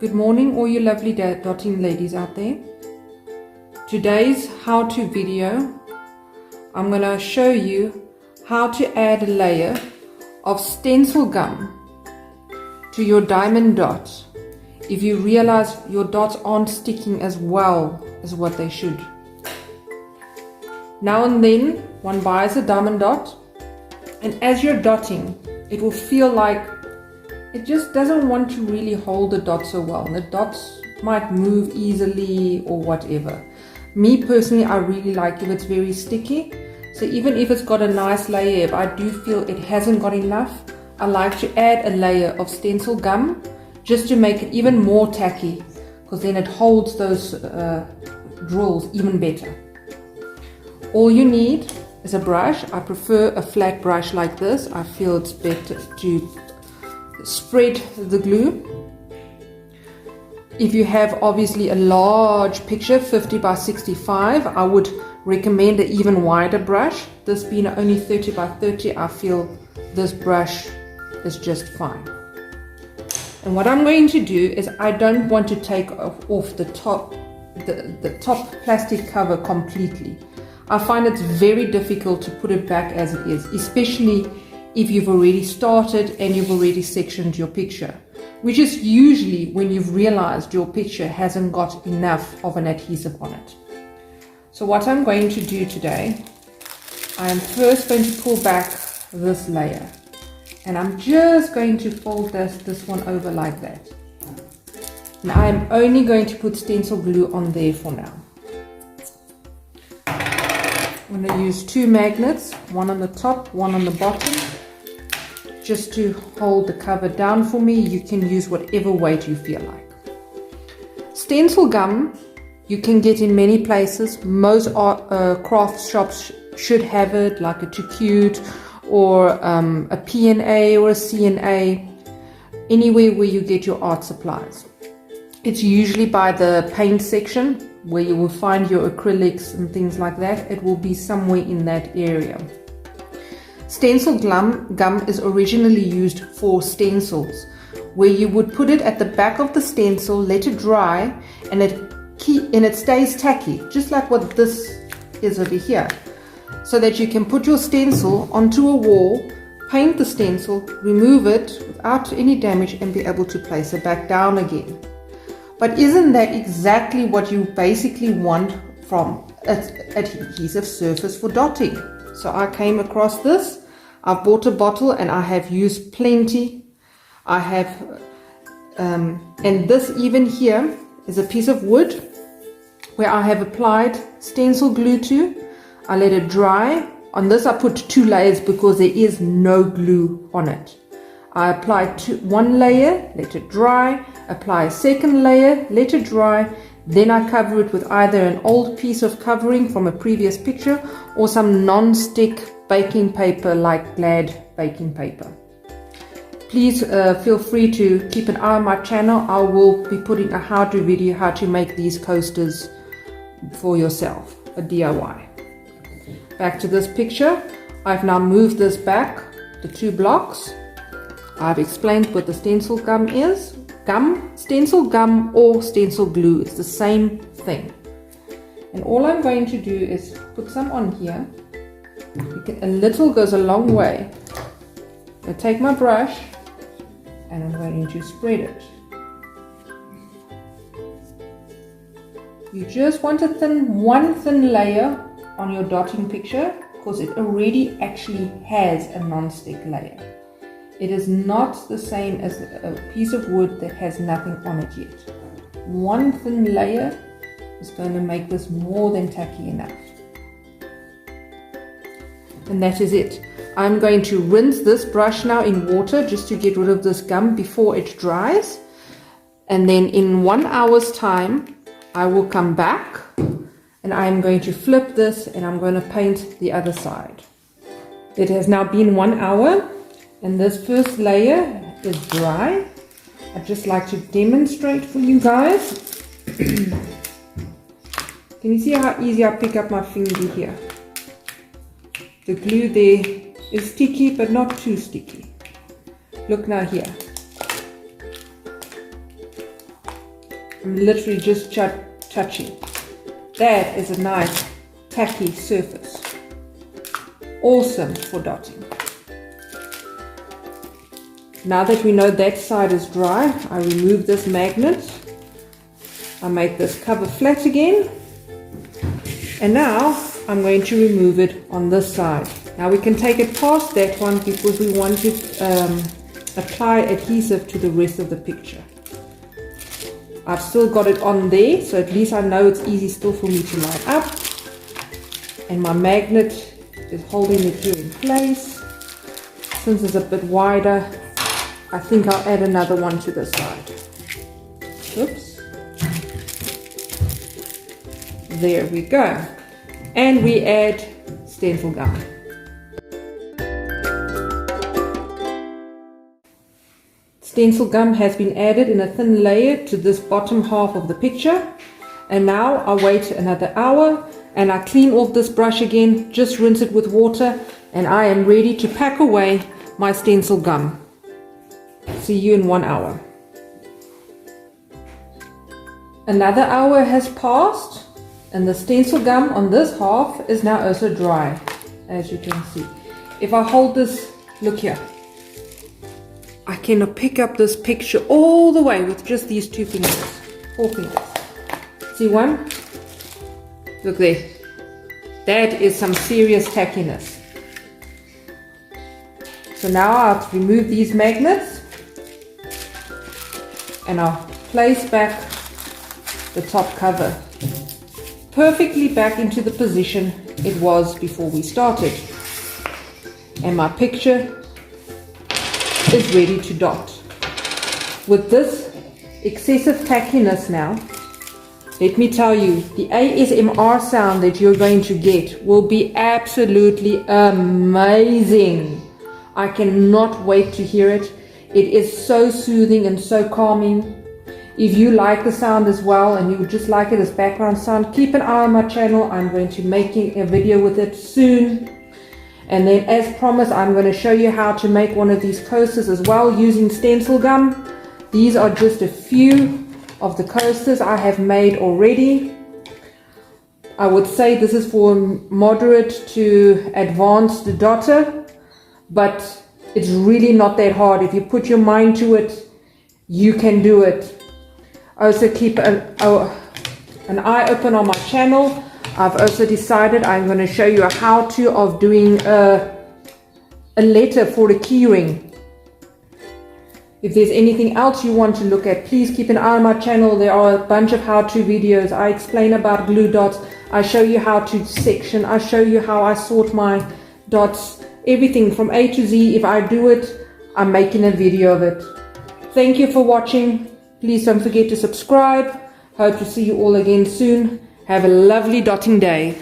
Good morning, all you lovely dotting ladies out there. Today's how-to video, I'm going to show you how to add a layer of stencil gum to your diamond dot if you realize your dots aren't sticking as well as what they should. Now and then one buys a diamond dot, and as you're dotting it will feel like it just doesn't want to really hold the dot so well, and the dots might move easily or whatever. Me personally, I really like if it's very sticky, so even if it's got a nice layer, if I do feel it hasn't got enough, I like to add a layer of stencil gum just to make it even more tacky, because then it holds those drills even better. All you need is a brush. I prefer a flat brush like this. I feel it's better to spread the glue. If you have obviously a large picture, 50 by 65, I would recommend an even wider brush. This being only 30 by 30, I feel this brush is just fine. And what I'm going to do is, I don't want to take off the top plastic cover completely. I find it's very difficult to put it back as it is, especially if you've already started and you've already sectioned your picture, which is usually when you've realized your picture hasn't got enough of an adhesive on it. So what I'm going to do today, I am first going to pull back this layer, and I'm just going to fold this one over like that. And I'm only going to put stencil glue on there for now. I'm going to use two magnets, one on the top, one on the bottom, just to hold the cover down for me. You can use whatever weight you feel like. Stencil gum you can get in many places. Most craft shops should have it, like a Too Cute or a P&A or a C&A, anywhere where you get your art supplies. It's usually by the paint section where you will find your acrylics and things like that. It will be somewhere in that area. Stencil gum is originally used for stencils, where you would put it at the back of the stencil, let it dry, and it stays tacky, just like what this is over here, so that you can put your stencil onto a wall, paint the stencil, remove it without any damage, and be able to place it back down again. But isn't that exactly what you basically want from an adhesive surface for dotting? So I came across this. I've bought a bottle and I have used plenty. I have, and this even here is a piece of wood where I have applied stencil glue to. I let it dry. On this I put two layers because there is no glue on it. I apply one layer, let it dry, apply a second layer, let it dry, then I cover it with either an old piece of covering from a previous picture or some non-stick baking paper like Glad baking paper. Please feel free to keep an eye on my channel. I will be putting a how-to video how to make these coasters for yourself, a DIY. Back to this picture. I've now moved this back, the two blocks. I've explained what the stencil gum is. Stencil gum or stencil glue, it's the same thing. And all I'm going to do is put some on here. A little goes a long way. I take my brush and I'm going to spread it. You just want one thin layer on your dotting picture, because it already actually has a non-stick layer. It is not the same as a piece of wood that has nothing on it yet. One thin layer is going to make this more than tacky enough. And that is it. I'm going to rinse this brush now in water just to get rid of this gum before it dries. And then in 1 hour's time, I will come back and I'm going to flip this and I'm going to paint the other side. It has now been 1 hour. And this first layer is dry. I'd just like to demonstrate for you guys. Can you see how easy I pick up my finger here? The glue there is sticky, but not too sticky. Look now here. I'm literally just touching. That is a nice tacky surface. Awesome for dotting. Now that we know that side is dry, I remove this magnet. I make this cover flat again. And now I'm going to remove it on this side. Now we can take it past that one because we want to apply adhesive to the rest of the picture. I've still got it on there, so at least I know it's easy still for me to line up. And my magnet is holding it here in place. Since it's a bit wider, I think I'll add another one to the side. Oops. There we go. And we add stencil gum. Stencil gum has been added in a thin layer to this bottom half of the picture. And now I wait another hour and I clean off this brush again, just rinse it with water, and I am ready to pack away my stencil gum. See you in 1 hour. Another hour has passed and the stencil gum on this half is now also dry, as you can see. If I hold this, look here, I can pick up this picture all the way with just these 2 fingers, 4 fingers. See one? Look there. That is some serious tackiness. So now I'll remove these magnets and I'll place back the top cover perfectly back into the position it was before we started. And my picture is ready to dot. With this excessive tackiness now, let me tell you, the ASMR sound that you're going to get will be absolutely amazing. I cannot wait to hear it. It is so soothing and so calming. If you like the sound as well and you would just like it as background sound, keep an eye on my channel. I'm going to be making a video with it soon. And then as promised, I'm going to show you how to make one of these coasters as well using stencil gum. These are just a few of the coasters I have made already. I would say this is for moderate to advanced dotter, but it's really not that hard. If you put your mind to it, you can do it. Also keep an eye open on my channel. I've also decided I'm going to show you a how-to of doing a letter for a keyring. If there's anything else you want to look at, please keep an eye on my channel. There are a bunch of how-to videos. I explain about glue dots. I show you how to section. I show you how I sort my dots. Everything from A to Z. If I do it, I'm making a video of it. Thank you for watching. Please don't forget to subscribe. Hope to see you all again soon. Have a lovely dotting day.